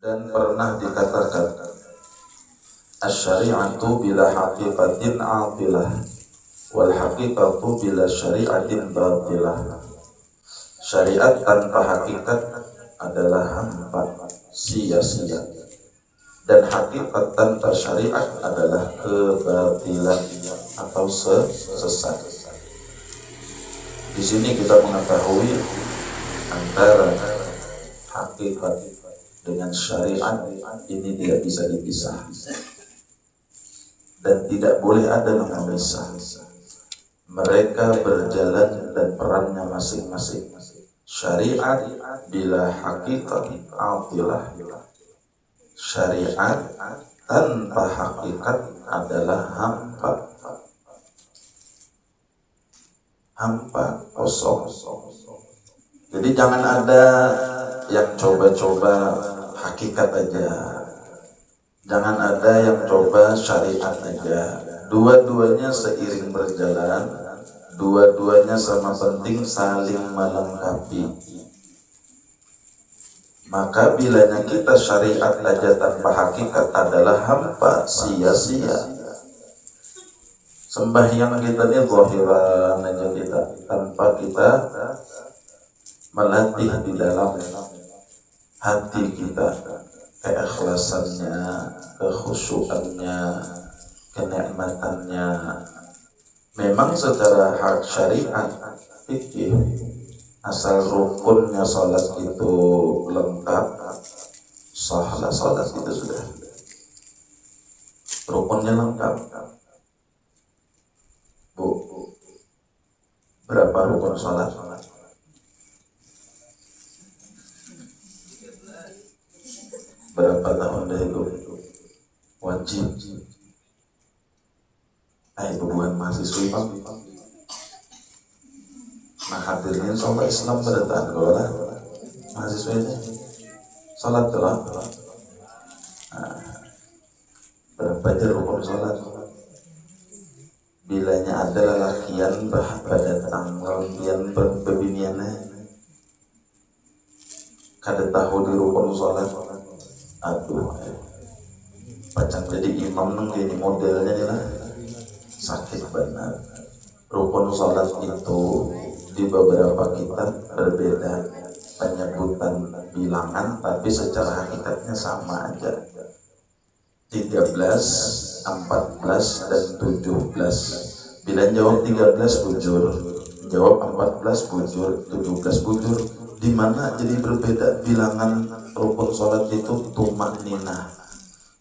Dan pernah dikatakan asy-syari'atu bila haqiqatin 'atilah wal haqiqatu bila syari'atin batilah. Syariat tanpa hakikat adalah hampa, sia-sia, dan hakikat tanpa syariat adalah kebatilan atau sesat. Di sini kita mengetahui antara hakikat dengan syariat ini tidak bisa dipisah dan tidak boleh ada yang memisah. Mereka berjalan dan perannya masing-masing. Syariat bila hakikat atilah. Syariat tanpa hakikat adalah hampa. Hampa, kosong. Jadi jangan ada yang coba-coba hakikat aja, jangan ada yang coba syariat aja. Dua-duanya seiring berjalan, dua-duanya sama penting, saling melengkapi. Maka bilanya kita syariat aja tanpa hakikat adalah hampa, sia-sia. Sembahyang kita ini zahiran aja kita, tanpa kita melatih di dalam hati kita keikhlasannya, kekhusyuannya, kenikmatannya. Memang secara hak syariat fikih, asal rukunnya salat itu lengkap, sahlah salat itu sudah. Rukunnya lengkap. Bu, berapa rukun salat? Berapa tahun dah itu wajib? Itu bukan mahasiswi Pak. Nah hadirnya sholat Islam pada tahun berapa? Mahasiswa ini sholat telah. Berapa je rukun sholat? Bilanya ada lelakian pada tanggal yang berbiniannya kada tahu di rukun sholat. Aduh, pacang jadi imam neng ini modelnya nih lah, sakit benar. Rukun sholat itu di beberapa kitab berbeda penyebutan bilangan, tapi secara hakikatnya sama aja. 13, 14, dan 17. Bila jawab 13 bujur, jawab 14 bujur, 17 bujur. Di mana jadi berbeda bilangan rukun sholat itu tumakninah.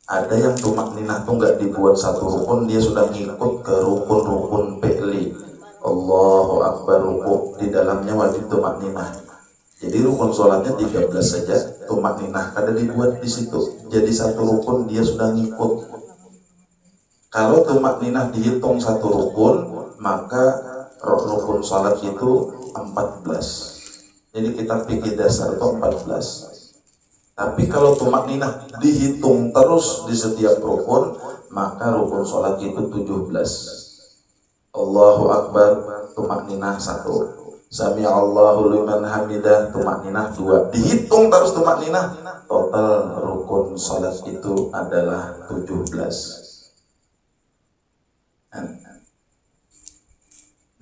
Ada yang tumakninah tuh nggak dibuat satu rukun, dia sudah ngikut ke rukun-rukun fi'li. Allahu Akbar rukuk, di dalamnya wajib tumakninah. Jadi rukun sholatnya 13 saja, tumakninah kada dibuat di situ. Jadi satu rukun dia sudah ngikut. Kalau tumakninah dihitung satu rukun, maka rukun sholat itu 14. Jadi kita pikir dasar itu 14. Tapi kalau tumakninah dihitung terus di setiap rukun, maka rukun sholat itu 17. Allahu Akbar, tumakninah 1. Sami'allahu liman hamidah, tumakninah 2. Dihitung terus tumakninah, total rukun sholat itu adalah 17.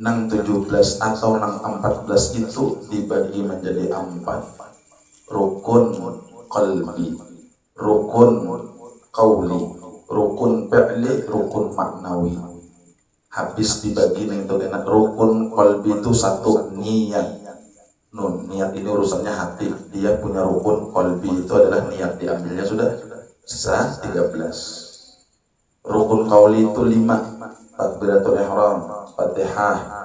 Nang 17 atau nang 14 itu dibagi menjadi 4. Rukun qalbi, rukun qauli, rukun fi'li, rukun maknawi. Habis dibagi itu dengan rukun qalbi itu 1 niat. Niat ini urusannya hati. Dia punya rukun qalbi itu adalah niat, diambilnya sudah sisa 13. Rukun qauli itu 5. Takbiratul ihram, Fatihah,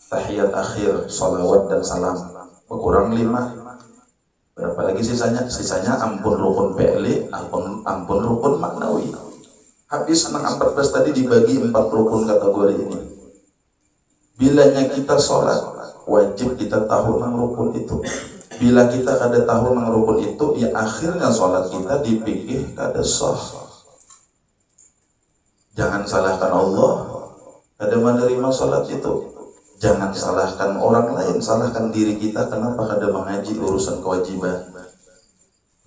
tahiyat akhir, salawat dan salam. Kurang 5. Berapa lagi sisanya? Sisanya ampun rukun fi'li, ampun rukun maknawi. Habis 14 tadi dibagi 4 rukun kategori ini. Bilanya kita sholat, wajib kita tahu nang rukun itu. Bila kita kada tahu nang rukun itu, ya akhirnya sholat kita dipikir kada sah. Jangan salahkan Allah kada menerima sholat itu. Jangan salahkan orang lain, salahkan diri kita kenapa kada mengaji urusan kewajiban.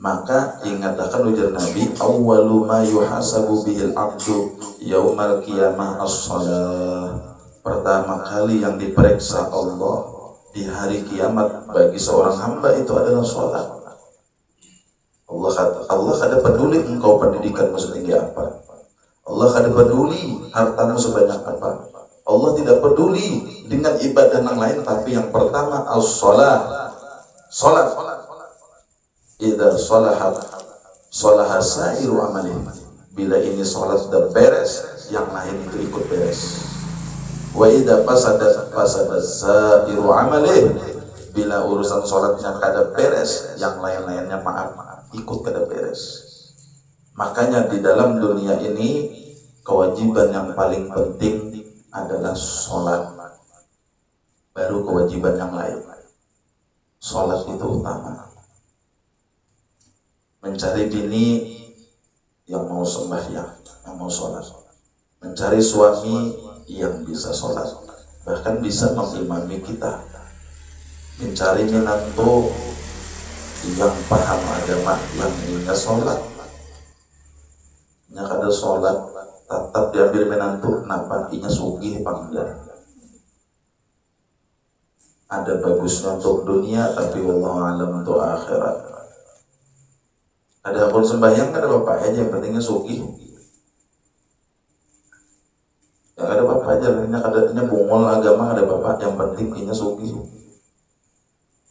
Maka ingatkan ujar Nabi, awwalu ma yuhasabu bihil abdu yaumal qiyamah as-salah. Pertama kali yang diperiksa Allah di hari kiamat bagi seorang hamba itu adalah sholat. Allah kada peduli engkau pendidikanmu setinggi apa, Allah kada peduli hartamu sebanyak apa, Allah tidak peduli dengan ibadah yang lain, tapi yang pertama as-salah, sholat. Idza sholahat sholaha sairu amalih. Bila ini sholat sudah beres, yang lain itu ikut beres. Wa idza fasadat sairu amalih. Bila urusan sholatnya kada beres, yang lain-lainnya maaf ikut kada beres. Makanya di dalam dunia ini kewajiban yang paling penting adalah sholat, baru kewajiban yang lain. Sholat itu utama. Mencari bini yang mau sembahyang, yang mau sholat. Mencari suami yang bisa sholat, bahkan bisa mengimami kita. Mencari menantu yang paham agama, yang punya sholat. Yang ada sholat, tetap diambil menantu, kenapa? Inya sugih panggilan. Ada bagusnya untuk dunia, tapi wallahu alam untuk akhirat. Ada akun sembahyang, ada bapak aja, yang pentingnya sugih. Yang ada bapak aja, kadangnya bungol agama, ada bapak, yang pentingnya sugih.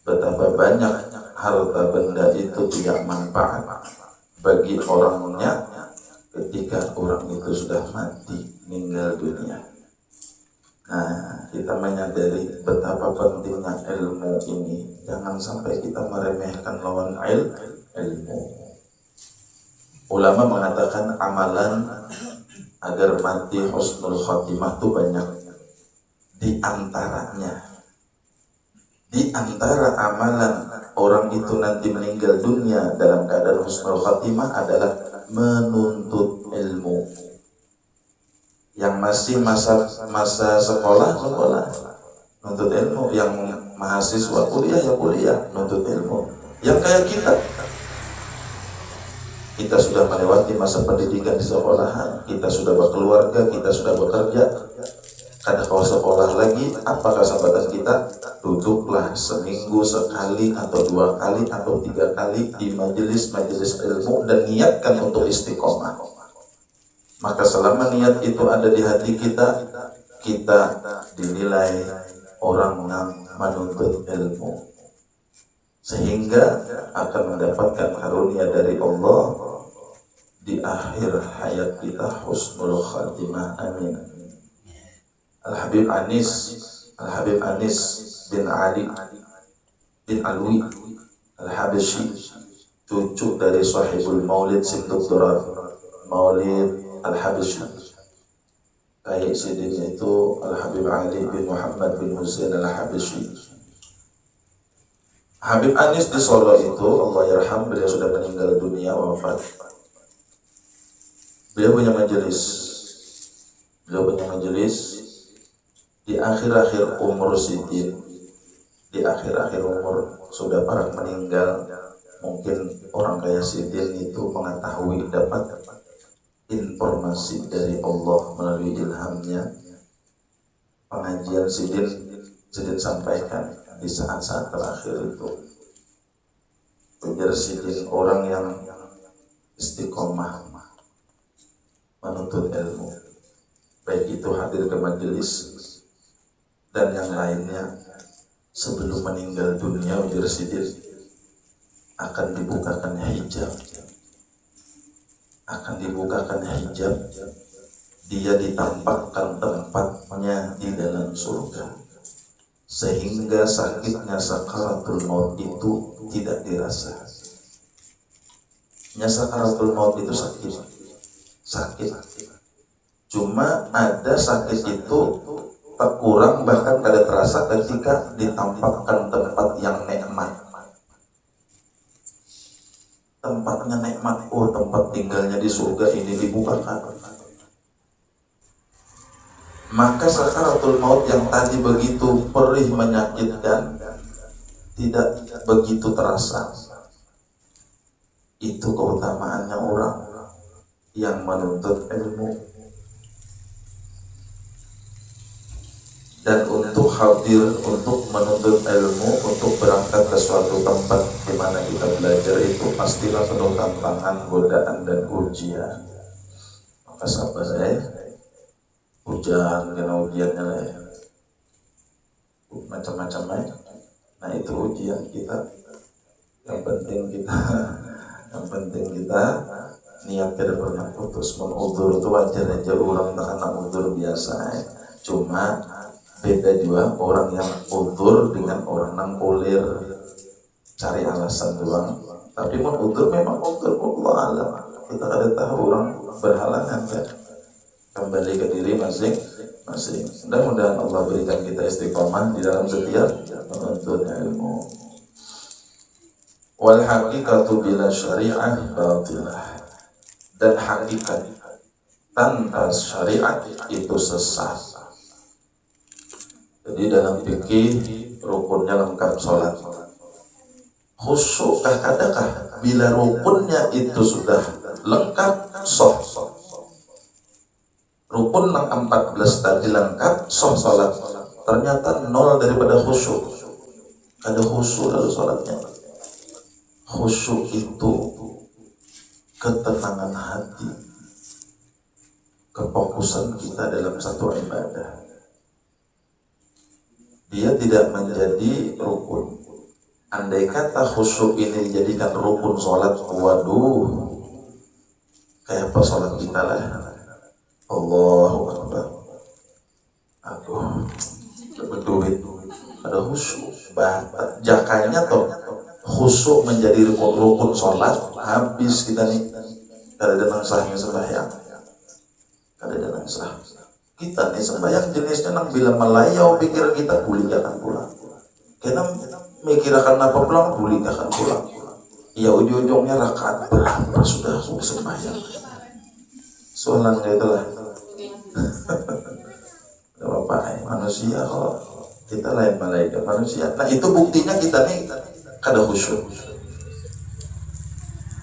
Betapa banyak harta benda itu tidak manfaat bagi orangnya ketika orang itu sudah mati, meninggal dunia. Nah, kita menyadari betapa pentingnya ilmu ini. Jangan sampai kita meremehkan lawan ilmu. Ulama mengatakan amalan agar mati husnul khatimah itu banyak. Di antara amalan orang itu nanti meninggal dunia dalam keadaan husnul khatimah adalah menuntut ilmu. Yang masih masa sekolah nuntut ilmu, yang mahasiswa kuliah nuntut ilmu. Yang kayak kita sudah melewati masa pendidikan di sekolahan, kita sudah berkeluarga, kita sudah bekerja. Kada kau sekolah lagi, apakah kesempatan kita? Duduklah seminggu sekali atau 2 kali atau 3 kali di majelis ilmu dan niatkan untuk istiqomah. Maka selama niat itu ada di hati kita, kita dinilai orang yang menuntut ilmu, sehingga akan mendapatkan karunia dari Allah di akhir hayat kita, husnul khatimah. Amin. Al-Habib Anis bin Ali bin Alwi Al-Habsyi, cucu dari sahibul maulid Simduk Durar, Maulid Al-Habsyi. Kayak sidin itu Al-Habib Ali bin Muhammad bin Husain Al-Habsyi. Habib Anis di Solo itu, Allah yarham, beliau sudah meninggal dunia, wafat. Beliau punya majelis di akhir-akhir umur sidin, di akhir-akhir umur sudah para meninggal. Mungkin orang kaya sidin itu mengetahui, dapat informasi dari Allah melalui ilhamnya. Pengajian sidin sampaikan di saat-saat terakhir itu, ujar sidin orang yang istiqomah menuntut ilmu, baik itu hadir ke majelis dan yang lainnya, sebelum meninggal dunia, ujar sidin, akan dibukakan hijab, dia ditampakkan tempatnya di dalam surga, sehingga sakitnya sakaratul maut itu tidak dirasa. Sakaratul maut itu sakit, cuma ada sakit itu tak kurang, bahkan kada terasa ketika ditampakkan tempat yang nikmat. Tempatnya nikmat, tempat tinggalnya di surga ini dibukakan. Maka sakaratul maut yang tadi begitu perih menyakitkan tidak begitu terasa. Itu keutamaannya orang yang menuntut ilmu. Dan untuk hadir, untuk menuntut ilmu, untuk berangkat ke suatu tempat di mana kita belajar itu pastilah penuh tantangan, godaan dan ujian. Maka sabar hujan, kena ujiannya lah macam-macam Nah itu ujian kita. Yang penting kita niat tidak pernah putus. Mengudur itu wajar aja, orang tak kena udur biasa. Cuma beda juga orang yang udur dengan orang yang polir cari alasan doang. Tapi udur memang udur, Allah alam. Kita kada tahu orang berhalangan kan. Kembali ke diri masing-masing. Mudah-mudahan Allah berikan kita istiqomah di dalam setiap menuntut ilmu. Wal haqiqatu bila syariah batilah. Dan hakikat tanpa syariat itu sesat. Jadi dalam fikih rukunnya lengkap sholat. Khusyuk kadakah bila rukunnya itu sudah lengkap sah. Rukun yang 14 tadi lengkap sah sholat. Ternyata nol daripada khusyuk. Ada khusyuk lalu sholatnya. Khusyuk itu ketenangan hati, kefokusan kita dalam satu ibadah. Dia tidak menjadi rukun. Andai kata khusyuk ini dijadikan rukun sholat, waduh, kayak apa sholat kita lah. Allahu Akbar. Aduh, berduit. Ada khusyuk. Jakanya toh khusyuk menjadi rukun sholat, habis kita nih. Kada ada nangsahnya sembahyang. Kada ada nangsah. Kita nih sembahyang jenisnya nang bila melayau pikir kita boleh akan pulang. Kita mikir akan apa pulang, boleh akan pulang. Ya ujung-ujungnya rakaat berapa sudah sembahyang. Soalan kayak itulah. Tidak apa-apa, manusia kalau kita lain malaikat manusia. Nah itu buktinya kita nih kada khusyuk.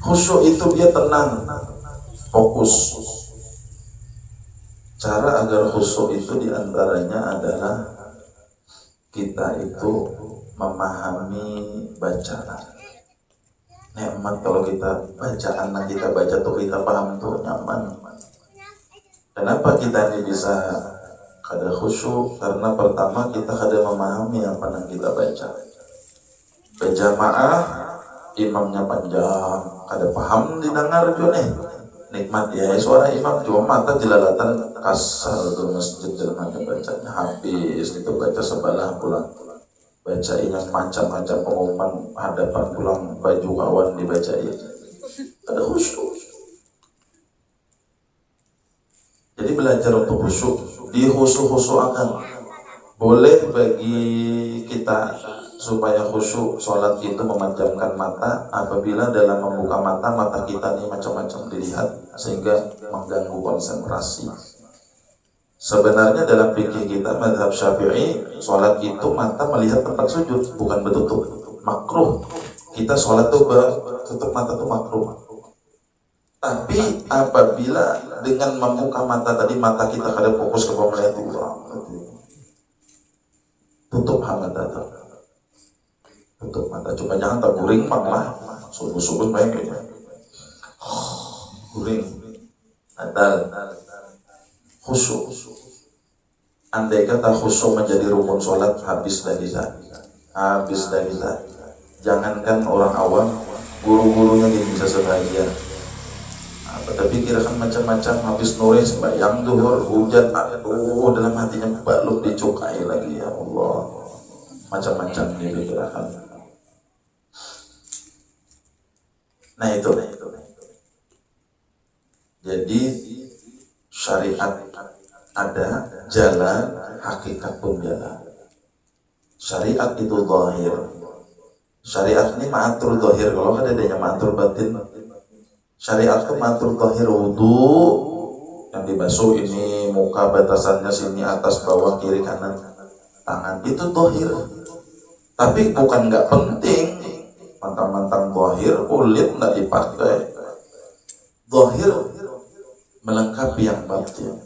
Khusyuk itu dia tenang, fokus. Cara agar khusyuk itu diantaranya adalah kita itu memahami bacaan. Nikmat kalau kita bacaan yang kita baca tuh kita paham tuh nyaman. Kenapa kita ini bisa kada khusyuk? Karena pertama kita kada memahami apa yang kita baca. Berjamaah imamnya panjang, kada paham didengar juga nih. Nikmat ya suara imam cuma mata jelalatan kasar ke masjid dalam bacanya habis itu baca sebelah pulang bacain yang macam-macam pengumuman hadapan pulang baju kawan dibacain ada khusyuk. Jadi belajar untuk khusyuk dikhusyuk-khusyukan boleh bagi kita supaya khusyuk sholat itu memejamkan mata apabila dalam membuka mata kita ini macam-macam dilihat sehingga mengganggu konsentrasi. Sebenarnya dalam fikih kita mazhab Syafi'i sholat itu mata melihat tempat sujud bukan bertutup, makruh. Kita sholat tuh tutup mata tuh makruh. Tapi apabila dengan membuka mata tadi mata kita kada fokus ke melihat Allah, tutup mata tutup mata, coba jangan tak guring lah, subuh-subuh main kayaknya guring, adal, khusyuk. Andai kata khusyuk menjadi rukun sholat, habis dah kita. Jangankan orang awam, guru-gurunya dia bisa sebahagia. Tapi kirakan macam-macam, habis nuri sembahyang duhur, hujan, aduh dalam hatinya belum dicukai lagi ya Allah, macam-macam dipikirkan. Nah itu. Jadi syariat ada jalan, hakikat pun jalan. Syariat itu zahir. Syariat ini ma'atur zahir. Kalau kan adanya ma'atur batin. Syariat itu ma'atur zahir wudu yang dibasuh ini muka batasannya sini atas bawah kiri kanan tangan itu zahir. Tapi bukan nggak penting. mantang-mantang zahir, kulit nggak dipakai. Zahir melengkapi yang batin,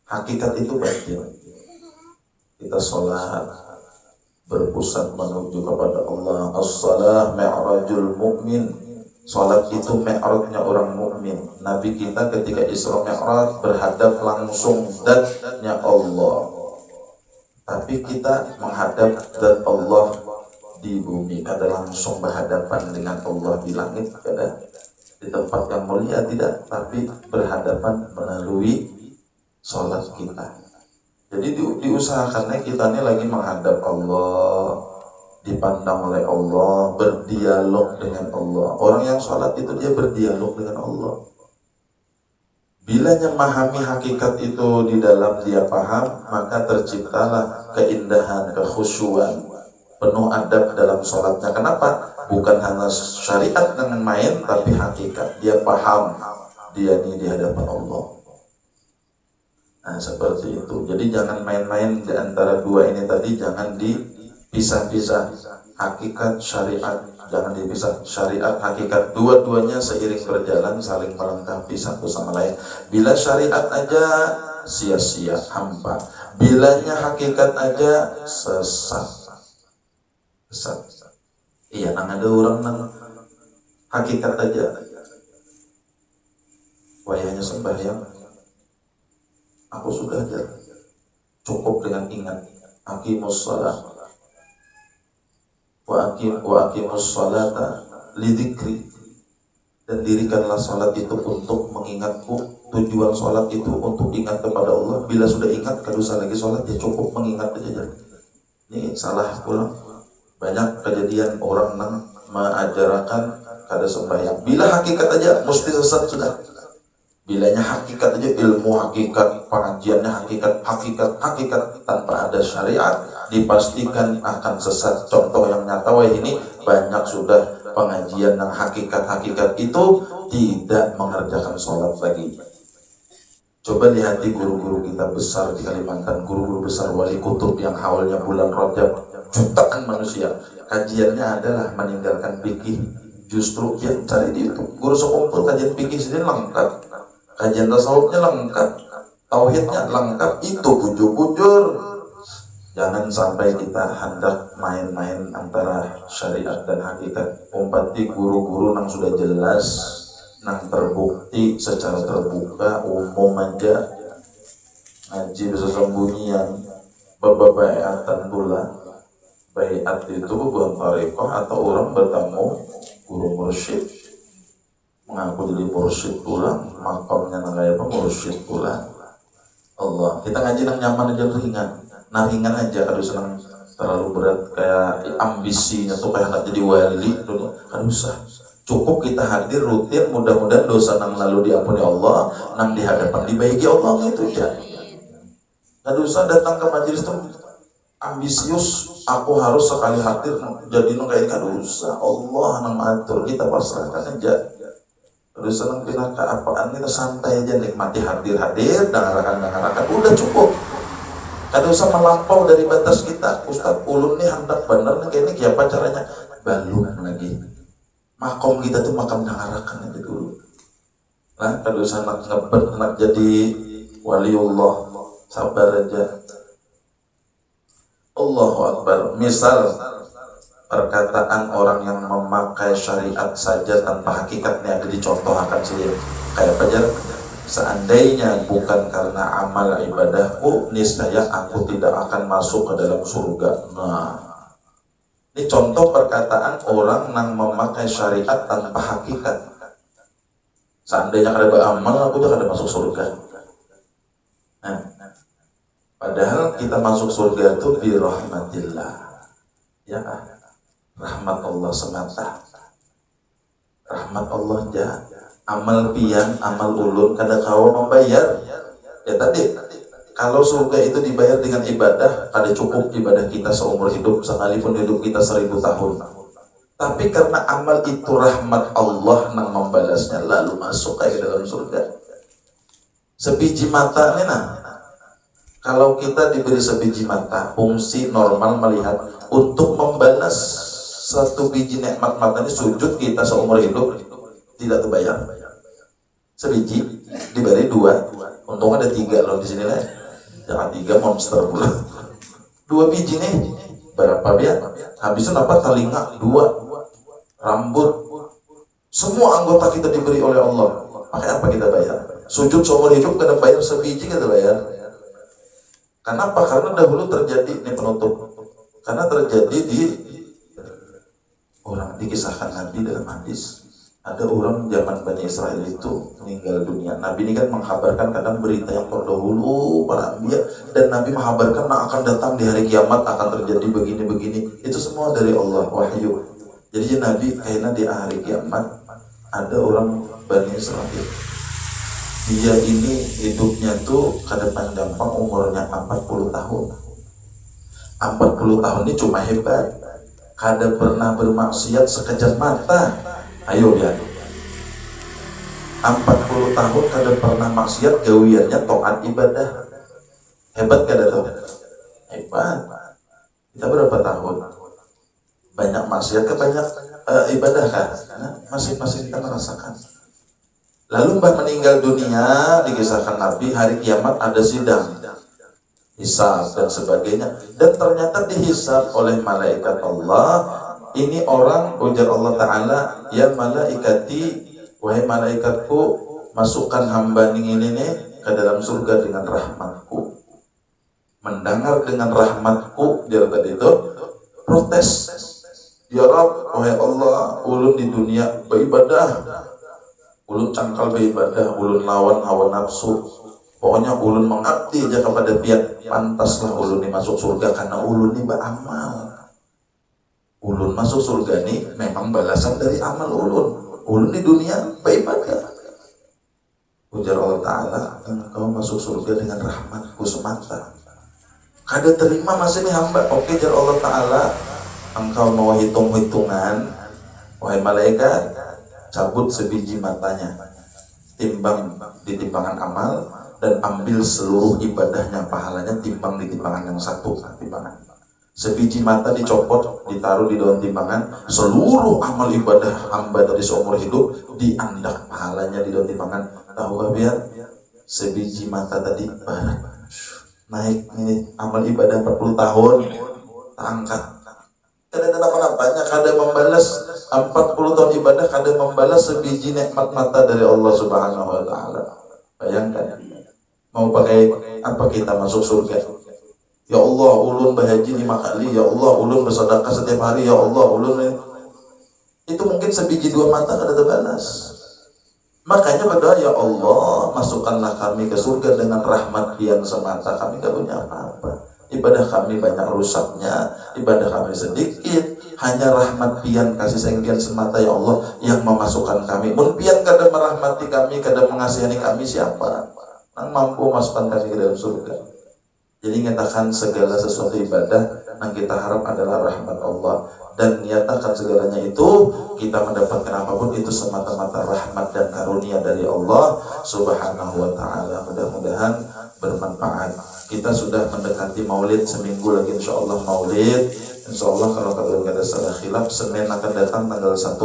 hakikat itu batin. Kita sholat berpusat menuju kepada Allah. As-salah mi'rajul mu'min. Sholat itu mi'rajnya orang mukmin. Nabi kita ketika Isra Mi'raj berhadap langsung zatnya Allah. Tapi kita menghadap zat Allah di bumi, kada langsung berhadapan dengan Allah di langit, kada di tempat yang mulia, tidak, tapi berhadapan melalui sholat kita. Jadi diusahakannya kita ini lagi menghadap Allah, dipandang oleh Allah, berdialog dengan Allah. Orang yang sholat itu dia berdialog dengan Allah. Bila memahami hakikat itu di dalam dia paham, maka terciptalah keindahan, kekhusyuan, penuh adab dalam sholatnya. Kenapa? Bukan hanya syariat dengan main, tapi hakikat. Dia paham, dia ini di hadapan Allah. Nah, seperti itu. Jadi jangan main-main di antara dua ini tadi, jangan dipisah-pisah. Hakikat, syariat, jangan dipisah. Syariat, hakikat, dua-duanya seiring berjalan, saling melengkapi satu sama lain. Bila syariat aja sia-sia, hampa. Bilanya hakikat aja sesat. Iya, nang ada orang nang hakikat aja wayahnya sembahyang, aku sudah aja cukup dengan ingat aqimus shalah wa aqimus shalata lidzikri, dan dirikanlah salat itu untuk mengingatku. Tujuan salat itu untuk ingat kepada Allah. Bila sudah ingat, kada usah lagi salat, ya cukup mengingat aja. Ini salah pulang. Banyak kejadian orang nang mengajarkan kada sembahyang. Bila hakikat aja mesti sesat sudah. Bilanya hakikat aja, ilmu hakikat, pengajiannya hakikat tanpa ada syariat, dipastikan akan sesat. Contoh yang nyata ini banyak sudah pengajian yang hakikat itu tidak mengerjakan sholat lagi. Coba lihat di guru-guru kita besar di Kalimantan, guru-guru besar wali kutub yang haulnya bulan Rajab, jutaan manusia, kajiannya adalah meninggalkan fikih. Justru yang cari di YouTube, guru sekumpul kajian fikih sendiri lengkap, kajian tasawufnya lengkap, tauhidnya lengkap. Itu bujur-bujur. Jangan sampai kita hendak main-main antara syariat dan hakikat. Umpati guru-guru yang sudah jelas, yang terbukti secara terbuka, umum aja ngaji bisa sembunyian, babaiatan pula. Baiat itu bukan tarekoh atau orang bertemu guru mursyid, mengaku jadi mursyid pula, makamnya kayak apa mursyid pula. Allah, kita ngaji nang nyaman aja, ringan. Nah ringan aja, kalau senang terlalu berat kayak ambisinya tuh kayak nggak jadi wali, kan usah. Cukup kita hadir rutin, mudah-mudahan dosa nang lalu diampuni Allah, nang di hadapan dibaiki Allah, itu aja. Nggak usah datang ke majelis tuh ambisius, aku harus sekali hadir jadi nunggain, kan usah. Allah nang atur, kita pasrahkan aja. Terus senang pindah ke apaan, kita santai aja, nikmati hadir-hadir, dengarkan, udah cukup. Kada usah melampau dari batas kita. Ustaz ulun nih hendak bener nih kayak ini, apa caranya? Belum lagi. Makom kita tuh makam dengarakan aja dulu. Nah, kada usah nak ngebet, nak jadi waliullah, sabar aja. Allahu Akbar. Misal perkataan orang yang memakai syariat saja tanpa hakikatnya, ada dicontohkan sendiri. Kayak apa aja? Seandainya bukan karena amal ibadahku, niscaya aku tidak akan masuk ke dalam surga. Nah, ini contoh perkataan orang yang memakai syariat tanpa hakikat. Seandainya kada beramal, aku juga kada masuk surga. Nah, padahal kita masuk surga itu bi rahmatillah, ya kan? Rahmat Allah semata. Rahmat Allah aja. Amal pian, amal ulun kada kau membayar. Ya tadi, kalau surga itu dibayar dengan ibadah, ada cukup ibadah kita seumur hidup, sekalipun hidup kita 1000 tahun. Tapi karena amal itu rahmat Allah yang membalasnya, lalu masuk ke dalam surga. Sebiji mata ini nah, kalau kita diberi sebiji mata, fungsi normal melihat untuk membalas satu biji nikmat mata ini sujud kita seumur hidup tidak terbayar. Sebiji diberi 2, untung ada 3 loh di sini lah. Jangan 3 monster pula. 2 biji nih berapa biar? Habis itu apa? Telinga 2, rambut, semua anggota kita diberi oleh Allah. Pakai apa kita bayar? Sujud seumur hidup kita bayar sebiji kita bayar. Kenapa? Karena dahulu terjadi, ini penutup, karena terjadi di orang dikisahkan Nabi dalam hadis. Ada orang zaman Bani Israel itu meninggal dunia. Nabi ini kan menghabarkan kadang berita yang terdahulu para anbiya, dan Nabi menghabarkan akan datang di hari kiamat akan terjadi begini-begini. Itu semua dari Allah, wahyu. Jadi Nabi kayaknya di hari kiamat ada orang Bani Israel. Dia ini hidupnya tuh kada panjang, umurnya 40 tahun. 40 tahun ini cuma hebat, kada pernah bermaksiat sekejap mata. Ayo ya, 40 tahun kada pernah maksiat, gawiannya taat ibadah. Hebat kada tuh? Hebat. Kita berapa tahun? Banyak maksiat ke banyak ibadah kan? Masih kita merasakan. Lalu Mbah meninggal dunia, dikisahkan Nabi hari kiamat ada sidang, hisab dan sebagainya, dan ternyata dihisab oleh malaikat Allah. Ini orang, ujar Allah Ta'ala, ya malaikati, wahai malaikatku, masukkan hamba ini nih ke dalam surga dengan rahmatku. Mendengar dengan rahmatku, dia tadi itu protes. Ya Rabb, wahai Allah, ulun di dunia beribadah, ulun cangkal beribadah, ulun lawan hawa nafsu. Pokoknya ulun mengabdi aja kepada pihak, pantaslah ulun ini masuk surga karena ulun ini beramal. Ulun masuk surga ini memang balasan dari amal ulun. Ulun di dunia beribadah. Ujar Allah Ta'ala, engkau masuk surga dengan rahmatku semata. Kada terima masih nih hamba. Oke, jar Allah Ta'ala, engkau mau hitung-hitungan, wahai malaikat, cabut sebiji matanya, timbang di timbangan amal, dan ambil seluruh ibadahnya, pahalanya, timbang di timbangan yang satu, timbangan. Sebiji mata dicopot, ditaruh di dalam timbangan, seluruh amal ibadah hamba dari seumur hidup diandak pahalanya di dalam timbangan. Tahu gak biar? Sebiji mata tadi naik ini amal ibadah 40 tahun, tak angkat. Kada ada apa-apanya, kada membalas 40 tahun ibadah, kada membalas sebiji nikmat mata dari Allah Subhanahu wa Ta'ala. Bayangkan, mau pakai apa kita masuk surga? Ya Allah, ulun berhaji 5 kali. Ya Allah, ulun bersedekah setiap hari. Ya Allah, ulun itu mungkin sebiji 2 mata kada terbalas. Makanya berdoa, ya Allah, masukkanlah kami ke surga dengan rahmat yang semata. Kami gak punya apa-apa. Ibadah kami banyak rusaknya, ibadah kami sedikit. Hanya rahmat pian kasih sayang pian semata ya Allah yang memasukkan kami. Mun pian kada merahmati kami, kada mengasihani kami, siapa yang mampu masukkan kami ke dalam surga? Jadi nyatakan segala sesuatu ibadah yang kita harap adalah rahmat Allah, dan nyatakan segalanya itu kita mendapatkan apapun itu semata-mata rahmat dan karunia dari Allah Subhanahu wa Ta'ala. Mudah-mudahan bermanfaat. Kita sudah mendekati Maulid, seminggu lagi insya Allah Maulid. Insya Allah kalau tidak ada salah khilaf, Senin akan datang tanggal 1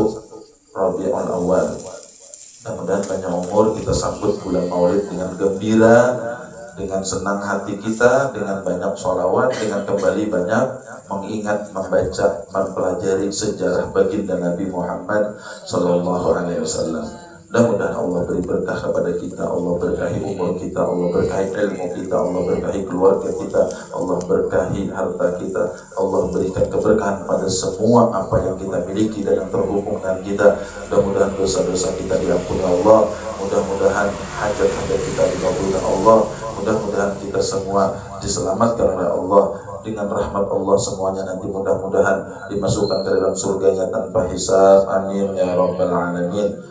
Rabiul Awal. Mudah-mudahan panjang umur, kita sambut bulan Maulid dengan gembira, dengan senang hati kita, dengan banyak sholawat, dengan kembali banyak mengingat, membaca, mempelajari sejarah baginda Nabi Muhammad Sallallahu Alaihi Wasallam. Mudah-mudahan Allah beri berkah kepada kita, Allah berkahi umur kita, Allah berkahi ilmu kita, Allah berkahi keluarga kita, Allah berkahi harta kita, Allah berikan keberkahan pada semua apa yang kita miliki dan yang terhubung dengan kita. Mudah-mudahan dosa-dosa kita diampuni Allah, mudah-mudahan hajat-hajat kita dikabulkan Allah, mudah-mudahan kita semua diselamatkan oleh Allah dengan rahmat Allah semuanya nanti, mudah-mudahan dimasukkan ke dalam surganya tanpa hisab. Amin ya rabbal alamin.